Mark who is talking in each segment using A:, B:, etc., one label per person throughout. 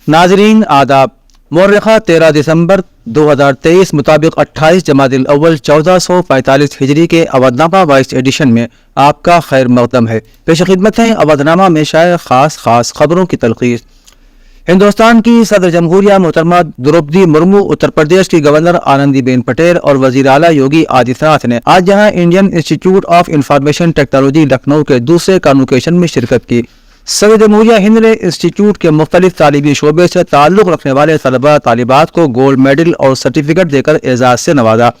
A: नाजरीन आदाब। मौर्रखा 13 दिसंबर 2023 मुताबिक 28 जमादिल अव्वल 1445 हिजरी के अवधनामा वाइस एडिशन में आपका खैर मकदम है। पेश खिदमत है अवधनामा में शाये खास खबरों की तलखीस। हिंदुस्तान की सदर जमहूरिया मोहतरमा द्रौपदी मुर्मू, उत्तर प्रदेश की गवर्नर आनंदीबेन पटेल और वजीर आला योगी आदित्यनाथ ने आज जहां Indian institute of information technology Lucknow के दूसरे कॉन्वोकेशन में शिरकत की। सदर जमहूरिया हिंद ने इंस्टीट्यूट के मुख्तलिफ तालीमी शोबे से ताल्लुक रखने वाले तलबा तालिबात को गोल्ड मेडल और सर्टिफिकेट देकर एजाज से नवाजा।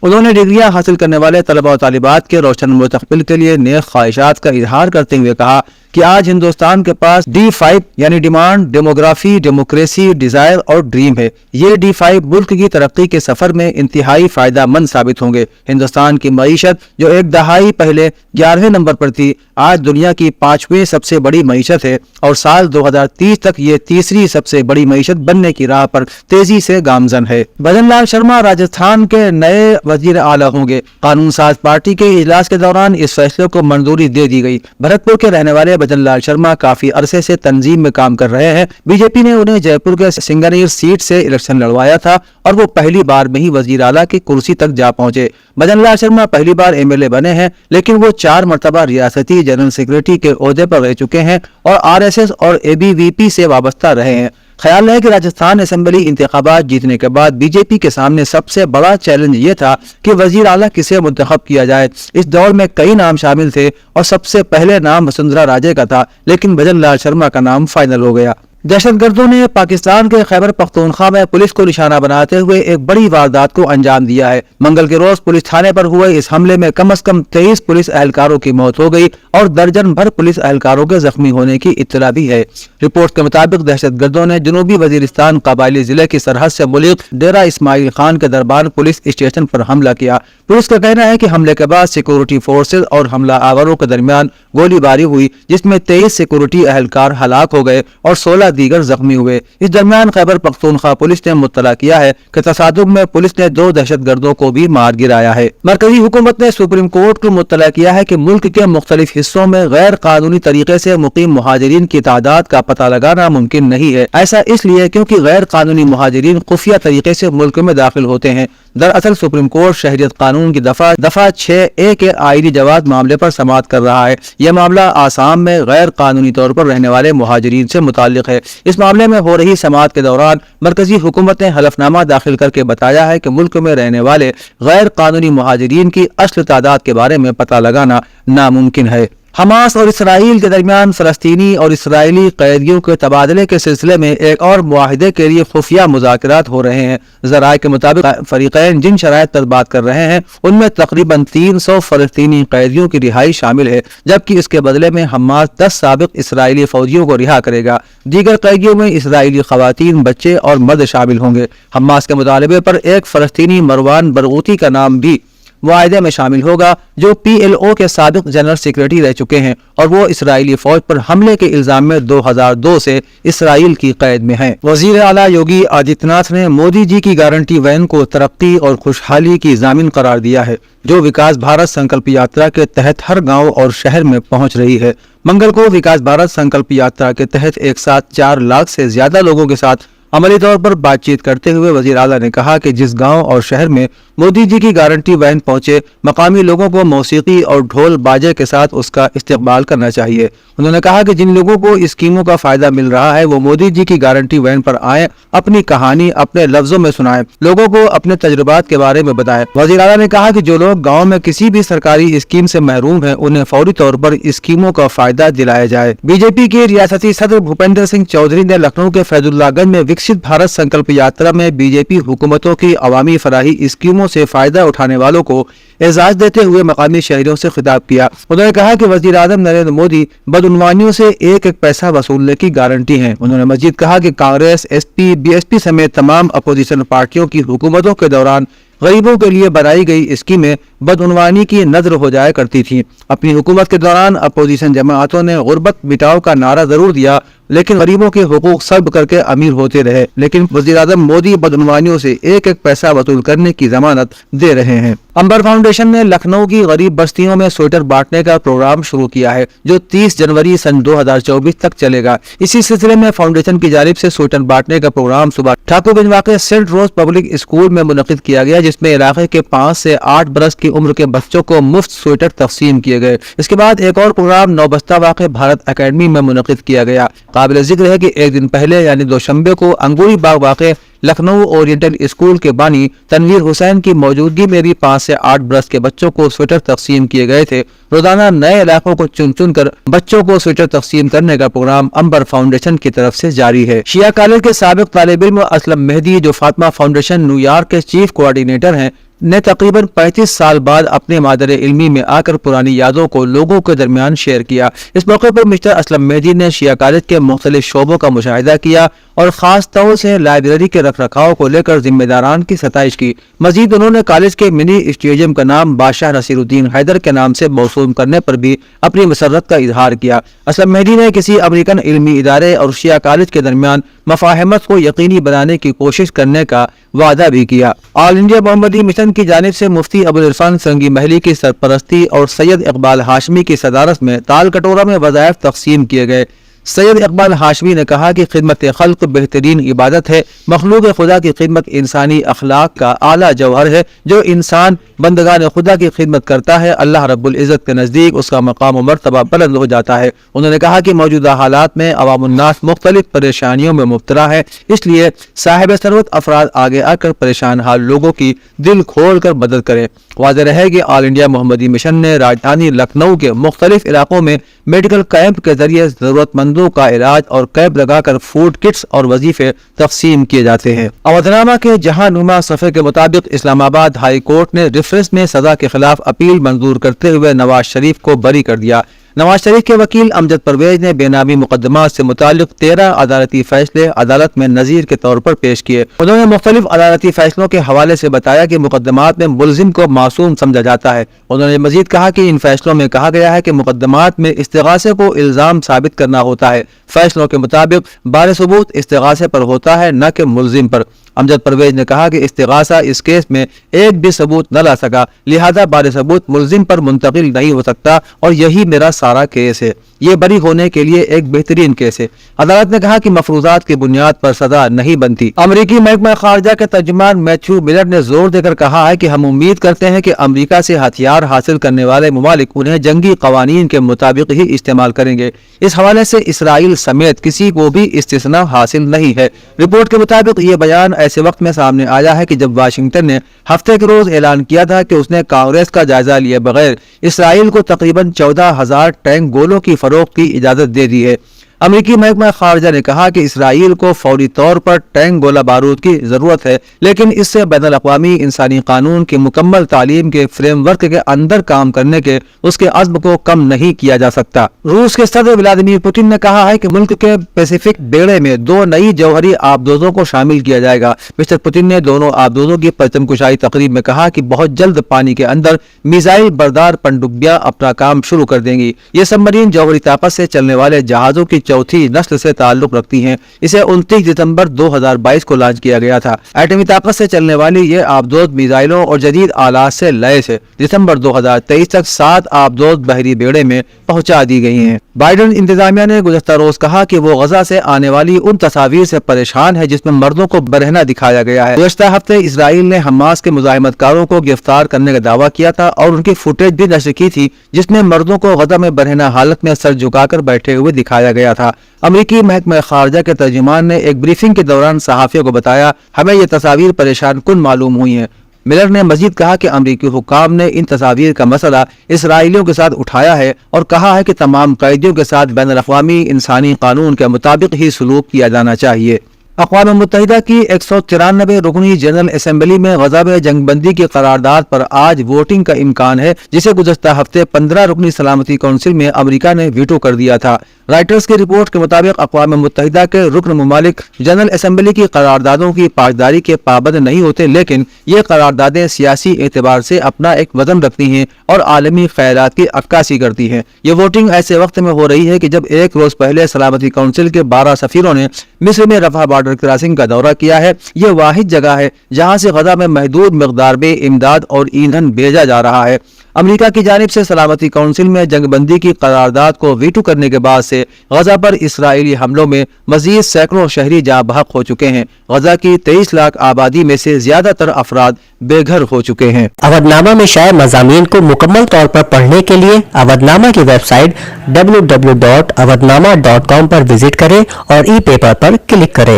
A: उन्होंने डिग्रियां हासिल करने वाले तलबा और तालिबात के रोशन मुस्तकबिल के लिए नेक ख्वाहिशात का इजहार करते हुए कहा कि आज हिंदुस्तान के पास D5 यानी डिमांड, डेमोग्राफी, डेमोक्रेसी, डिजायर और ड्रीम है। ये D5 मुल्क की तरक्की के सफर में इंतहाई फायदा मंद साबित होंगे। हिंदुस्तान की मईशत जो एक दहाई पहले 11वें नंबर पर थी, आज दुनिया की 5वीं सबसे बड़ी मईशत है और साल 2030 तक ये तीसरी सबसे बड़ी मईशत बनने की राह पर तेजी से गामजन है। भजन लाल शर्मा राजस्थान के नए वजीर आला होंगे। कानून साज पार्टी के इजलास के दौरान इस फैसले को मंजूरी दे दी गई। भरतपुर के रहने वाले भजन लाल शर्मा काफी अरसे से तंजीम में काम कर रहे हैं। बीजेपी ने उन्हें जयपुर के सिंगानीर सीट से इलेक्शन लड़वाया था और वो पहली बार में ही वजीर आला की कुर्सी तक जा पहुंचे। भजन लाल शर्मा पहली बार MLA बने हैं, लेकिन वो 4 मरतबा रियासती जनरल सेक्रेटरी के ओहदे पर रह चुके हैं और RSS और ABVP से वाबस्ता रहे हैं। ख्याल है कि राजस्थान असेंबली इंतखाबात जीतने के बाद बीजेपी के सामने सबसे बड़ा चैलेंज ये था कि वजीर आला किसे मुंतखब किया जाए। इस दौर में कई नाम शामिल थे और सबसे पहले नाम वसुंधरा राजे का था, लेकिन भजन लाल शर्मा का नाम फाइनल हो गया। दहशतगर्दों ने पाकिस्तान के खैबर पख्तूनख्वा में पुलिस को निशाना बनाते हुए एक बड़ी वारदात को अंजाम दिया है। मंगल के रोज पुलिस थाने पर हुए इस हमले में कम से कम 23 पुलिस एहलकारों की मौत हो गई और दर्जन भर पुलिस एहलकारों के जख्मी होने की इत्तला भी है। रिपोर्ट के मुताबिक दहशतगर्दों ने जनूबी वजीरिस्तान कबायली जिले की सरहद से मुल्क डेरा इस्माइल खान के दरबार पुलिस स्टेशन पर हमला किया। पुलिस का कहना है कि हमले के बाद सिक्योरिटी फोर्सेज और हमला आवरों के दरमियान गोलीबारी हुई, जिसमें 23 सिक्योरिटी एहलकार हलाक हो गए और 16 दीगर जख्मी हुए। इस दरमियान खैबर पख्तूनख्वा पुलिस ने मुत्तला किया है कि तसादुम में पुलिस ने 2 दहशतगर्दों को भी मार गिराया है। मरकजी हुकूमत ने सुप्रीम कोर्ट को मुत्तला किया है कि मुल्क के मुख्तलिफ हिस्सों में गैर कानूनी तरीके से मुकीम मुहाजिरीन की तादाद का पता लगाना मुमकिन नहीं है। ऐसा इसलिए क्योंकि गैर कानूनी मुहाजिरीन खुफिया तरीके से मुल्क में दाखिल होते हैं। दरअसल सुप्रीम कोर्ट शहरियत कानून की दफा 6A के आईनी जवाब मामले पर समाअत कर रहा है। यह मामला आसाम में गैर कानूनी तौर पर रहने वाले मुहाजिरीन से मुताल्लिक है। इस मामले में हो रही समाअत के दौरान मरकजी हुकूमत ने हलफनामा दाखिल करके बताया है कि मुल्क में रहने वाले गैर कानूनी मुहाजिरीन की असल तादाद के बारे में पता लगाना नामुमकिन है। हमास और इसराइल के दरमियान फलस्तीनी और इसराइली कैदियों के तबादले के सिलसिले में एक और मुआहिदे के लिए खुफिया मुज़ाकरात हो रहे हैं। ज़राए के मुताबिक फरीक़ैन जिन शराइत पर बात कर रहे हैं उनमें तकरीबन 300 फलस्तीनी कैदियों की रिहाई शामिल है, जबकि इसके बदले में हमास 10 साबिक इसराइली फौजियों को रिहा करेगा। दीगर कैदियों में इसराइली खवातीन, बच्चे और मर्द शामिल होंगे। हमास के मुतालबे पर एक फलस्तीनी मरवान बरगूती का नाम भी मुआहिदे में शामिल होगा, जो PLO के साबिक जनरल सेक्रेटरी रह चुके हैं और वो इसराइली फौज पर हमले के इल्जाम में 2002 से इसराइल की कैद में हैं। वजीर आला योगी आदित्यनाथ ने मोदी जी की गारंटी वैन को तरक्की और खुशहाली की जामिन करार दिया है, जो विकास भारत संकल्प यात्रा के तहत हर गाँव और शहर में पहुँच रही है। मंगल को विकास भारत संकल्प यात्रा के तहत एक साथ 4 लाख से ज्यादा लोगों के साथ अमली तौर पर बातचीत करते हुए वजीर आला ने कहा कि जिस गांव और शहर में मोदी जी की गारंटी वैन पहुंचे, मकामी लोगों को मौसीकी और ढोल बाजे के साथ उसका इस्तेमाल करना चाहिए। उन्होंने कहा कि जिन लोगों को स्कीमों का फायदा मिल रहा है वो मोदी जी की गारंटी वैन पर आए, अपनी कहानी अपने लफ्जों में सुनाएं, लोगों को अपने तजुर्बात के बारे में बताएं। वजीर आला ने कहा कि जो लोग गाँव में किसी भी सरकारी स्कीम से महरूम है उन्हें फौरी तौर पर स्कीमों का फायदा दिलाया जाए। बीजेपी के रियासती सदर भूपेंद्र सिंह चौधरी ने लखनऊ के फैजुल्लागंज में विकसित भारत संकल्प यात्रा में बीजेपी हुकूमतों की अवामी फराही स्कीमों से फायदा उठाने वालों को एजाज देते हुए मकामी शहरियों से खिताब किया। उन्होंने कहा कि वजीर आज़म नरेंद्र मोदी बदउनवानियों से एक पैसा वसूलने की गारंटी है। उन्होंने मजीद कहा कि कांग्रेस, SP, BSP समेत तमाम अपोजिशन पार्टियों की हुकूमतों के दौरान गरीबों के लिए बनाई गई स्कीमें बदउनवानी की नजर हो जाया करती थी। अपनी हुकूमत के दौरान अपोजिशन जमातों ने गुर्बत मिटाओ का नारा जरूर दिया, लेकिन गरीबों के हुकूक सल्ब करके अमीर होते रहे। लेकिन वज़ीर-ए-आज़म मोदी बदउनवानियों से एक पैसा वसूल करने की जमानत दे रहे हैं। अंबर फाउंडेशन ने लखनऊ की गरीब बस्तियों में स्वेटर बांटने का प्रोग्राम शुरू किया है जो 30 जनवरी सन 2024 तक चलेगा। इसी सिलसिले में फाउंडेशन की जानिब से स्वेटर बांटने का प्रोग्राम सुबह ठाकुरगंज वाक़े सेंट रोज पब्लिक स्कूल में मुनक़िद किया गया, जिसमें इलाके के 5 से 8 बरस की उम्र के बच्चों को मुफ्त स्वेटर तकसीम किए गए। इसके बाद एक और प्रोग्राम नौबस्ता वाक़े भारत अकेडमी में मुनक़िद किया गया। काबिल जिक्र है कि एक दिन पहले यानी दोशंबे को अंगूरी बाग वाक़े लखनऊ ओरिएंटल स्कूल के बानी तनवीर हुसैन की मौजूदगी में भी 5 से 8 बरस के बच्चों को स्वेटर तकसीम किए गए थे। रोजाना नए इलाकों को चुन चुन कर बच्चों को स्वेटर तकसीम करने का प्रोग्राम अंबर फाउंडेशन की तरफ से जारी है। शिया कॉलेज के साबिक तालिब इल्म असलम मेहदी, जो फातिमा फाउंडेशन न्यूयॉर्क के चीफ कोऑर्डिनेटर हैं, ने तकरीबन 35 साल बाद अपने मादर इल्मी में आकर पुरानी यादों को लोगों के दरमियान शेयर किया। इस मौके पर मिस्टर असलम मेहदी ने शिया कॉलेज के मुख्तलिफ शोबों का मुशाहिदा किया और खास तौर से लाइब्रेरी के रख रखाव को लेकर जिम्मेदारान की सताइश की। मजीद उन्होंने कॉलेज के मिनी स्टेडियम का नाम बादशाह नसीरुद्दीन हैदर के नाम से मौसूम करने पर भी अपनी मसरत का इजहार किया। असलम मेहदी ने किसी अमेरिकन इल्मी इदारे और शिया कॉलेज के दरमियान मफाहमत को यकीनी बनाने की कोशिश करने का वादा भी किया। ऑल इंडिया मोहम्मदी मिशन की जानिब से मुफ्ती अबुल इरफान संगी महली की सरपरस्ती और सैयद इकबाल हाशमी की सदारत में ताल कटोरा में वज़ाइफ तकसीम किए गए। सैयद इकबाल हाशमी ने कहा कि खिदमत खल्क बेहतरीन इबादत है। मखलूक खुदा की खिदमत इंसानी अखलाक का आला जौहर है। जो इंसान बंदगान खुदा की खिदमत करता है, अल्लाह रब्बुल इज़्ज़त के नज़दीक उसका मकाम मर्तबा बुलंद हो जाता है। उन्होंने कहा कि मौजूदा हालात में अवामुन्नास मुख्तलिफ परेशानियों में मुब्तला है, इसलिए साहिब सरवत अफराद आगे आकर परेशान हाल लोगों की दिल खोल कर मदद करें। वाज़ेह रहे कि ऑल इंडिया मोहम्मदी मिशन ने राजधानी लखनऊ के मुख्तलिफ इलाकों में मेडिकल कैंप के जरिए जरूरतमंदों का इलाज और कैंप लगाकर फूड किट्स और वजीफे तकसीम किए जाते हैं। अवधनामा के जहां नुमा सफ़े के मुताबिक इस्लामाबाद हाई कोर्ट ने रिफरेंस में सजा के खिलाफ अपील मंजूर करते हुए नवाज शरीफ को बरी कर दिया। नवाज शरीफ के वकील अमजद परवेज ने बेनामी मुकदमा से मुतालिक 13 अदालती फैसले अदालत में नजीर के तौर पर पेश किए। उन्होंने मुख्तलिफ अदालती फैसलों के हवाले से बताया कि मुकदमात में मुलजिम को मासूम समझा जाता है। उन्होंने मजीद कहा कि इन फैसलों में कहा गया है कि मुकदमात में इस्तिगासे को इल्जाम साबित करना होता है। फैसलों के मुताबिक बार सबूत इस्तिगासे पर होता है, न कि मुलजिम पर। अमजद परवेज ने कहा कि इस्तिगासा इस केस में एक भी सबूत न ला सका, लिहाजा बार सबूत मुलजिम पर मुंतकिल नहीं हो सकता और यही मेरा सारा केस है। ये बरी होने के लिए एक बेहतरीन केस है। अदालत ने कहा कि मफरूजात की बुनियाद पर सजा नहीं बनती। अमरीकी महकमा खारजा के तर्जुमान मैथ्यू मिलर ने जोर देकर कहा है कि हम उम्मीद करते हैं कि अमरीका से हथियार हासिल करने वाले ममालिक उन्हें जंगी कवानीन के मुताबिक ही इस्तेमाल करेंगे। इस हवाले से इसराइल समेत किसी को भी इस्तिस्ना हासिल नहीं है। रिपोर्ट के मुताबिक ये बयान ऐसे वक्त में सामने आया है कि जब वाशिंगटन ने हफ्ते के रोज ऐलान किया था कि उसने कांग्रेस का जायजा लिए बगैर इसराइल को तकरीबन 14,000 टैंक गोलों की फरोख्त की इजाजत दे दी है। अमरीकी महकमा खारजा ने कहा कि इसराइल को फौरी तौर पर टैंक गोला बारूद की जरूरत है, लेकिन इससे बैनुल अक़वामी इंसानी कानून की मुकम्मल तालीम के फ्रेमवर्क के अंदर काम करने के उसके अज़्म को कम नहीं किया जा सकता। रूस के सदर व्लादिमीर पुतिन ने कहा है कि मुल्क के पैसिफिक बेड़े में 2 नई जौहरी आबदोजों को शामिल किया जाएगा। मिस्टर पुतिन ने दोनों आबदोजों की परचमकुशाई तकरीब में कहा कि बहुत जल्द पानी के अंदर मिसाइल बरदार पनडुब्बियां अपना काम शुरू कर देंगी। ये सबमरीन जौहरी ताकत से चलने वाले जहाजों की चौथी नस्ल से ताल्लुक रखती हैं। इसे 29 दिसंबर 2022 को लॉन्च किया गया था। एटमी ताकत से चलने वाली ये आबदोज मिसाइलों और जदीद आलात से लैस है। दिसंबर 2023 तक 7 आबदोज बहरी बेड़े में पहुंचा दी गई हैं। बाइडन इंतजामिया ने गुज़श्ता रोज कहा कि वो गजा से आने वाली उन तस्वीर से परेशान है जिसमें मर्दों को बरहना दिखाया गया है। गुज़श्ता हफ्ते इसराइल ने हमास के मुज़ाहिमतकारों को गिरफ्तार करने का दावा किया था और उनकी फुटेज भी नशर की थी जिसमें मर्दों को गजा में बरहना हालत में सर झुकाकर बैठे हुए दिखाया गया था। अमरीकी महकमा खारजा के तर्जुमान ने एक ब्रीफिंग के दौरान सहाफियों को बताया, हमें ये तस्वीर परेशान कुन मालूम हुई हैं। मिलर ने मजीद कहा कि अमरीकी हुक्काम ने इन तस्वीर का मसला इसराइलियों के साथ उठाया है और कहा है कि तमाम कैदियों के साथ बैनुल अक़वामी इंसानी कानून के मुताबिक ही सलूक किया जाना चाहिए। अक़वाम मुत्तहिदा की 193 रुकनी जनरल असेंबली में गज़ा में जंगबंदी की करारदाद पर आज वोटिंग का इम्कान है, जिसे गुज़श्ता हफ्ते 15 रुकनी सलामती काउंसिल में अमेरिका ने वीटो कर दिया था। رائٹرز کی رپورٹ کے مطابق اقوام متحدہ کے رکن ممالک جنرل اسمبلی کی قراردادوں کی پاسداری کے پابند نہیں ہوتے، لیکن یہ قراردادیں سیاسی اعتبار سے اپنا ایک وزن رکھتی ہیں اور عالمی خیالات کی عکاسی کرتی ہیں۔ یہ ووٹنگ ایسے وقت میں ہو رہی ہے کہ جب ایک روز پہلے سلامتی کونسل کے 12 سفیروں نے مصر میں رفح بارڈر کراسنگ کا دورہ کیا ہے۔ یہ واحد جگہ ہے جہاں سے غزہ میں محدود مقدار میں امداد اور ایندھن بھیجا جا رہا ہے۔ امریکہ کی جانب سے سلامتی کونسل میں جنگ بندی کی قرارداد کو ویٹو کرنے کے بعد سے غزہ پر اسرائیلی حملوں میں مزید سینکڑوں شہری جاں بحق ہو چکے ہیں۔ غزہ کی 23 لاکھ آبادی میں سے زیادہ تر افراد بے گھر ہو چکے ہیں۔
B: اودھ نامہ میں شائع مضامین کو مکمل طور پر پڑھنے کے لیے اودھ نامہ کی ویب سائٹ www.awadhnama.com پر وزٹ کریں اور ای پیپر پر کلک کریں۔